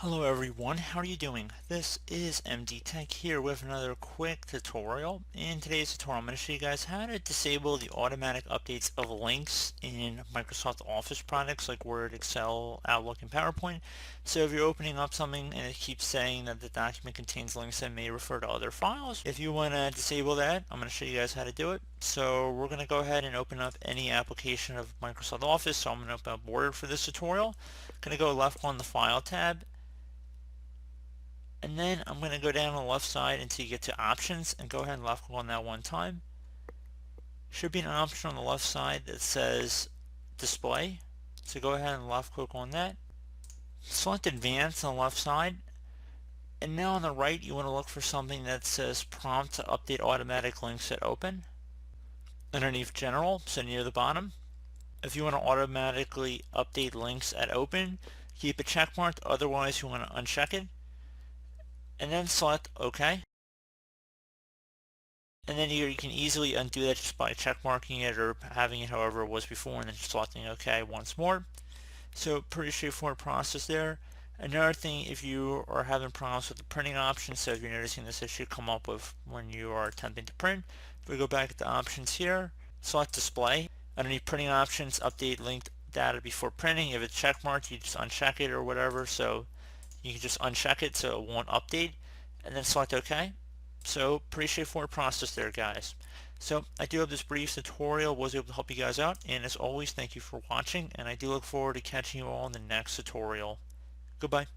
Hello everyone, how are you doing? This is MD Tech here with another quick tutorial. In today's tutorial I'm going to show you guys how to disable the automatic updates of links in Microsoft Office products like Word, Excel, Outlook, and PowerPoint. So if you're opening up something and it keeps saying that the document contains links that may refer to other files, if you want to disable that, I'm going to show you guys how to do it. So we're going to go ahead and open up any application of Microsoft Office. So I'm going to open up Word for this tutorial. I'm going to go left on the File tab, and then I'm going to go down on the left side until you get to options and go ahead and left click on that one time. Should be an option on the left side that says display. So go ahead and left click on that. Select advanced on the left side. And now on the right you want to look for something that says prompt to update automatic links at open. Underneath general, so near the bottom. If you want to automatically update links at open, keep it checkmarked, otherwise you want to uncheck it. And then select OK. And then you can easily undo that just by check marking it or having it however it was before and then selecting OK once more. So pretty straightforward process there. Another thing, if you are having problems with the printing option, so if you're noticing this issue come up with when you are attempting to print, if we go back to options here, select display. Underneath printing options, update linked data before printing. If it's check marked, you just uncheck it or whatever, so you can just uncheck it so it won't update, and then select OK. So pretty straightforward process there, guys. So I do hope this brief tutorial was able to help you guys out, and as always, thank you for watching, and I do look forward to catching you all in the next tutorial. Goodbye.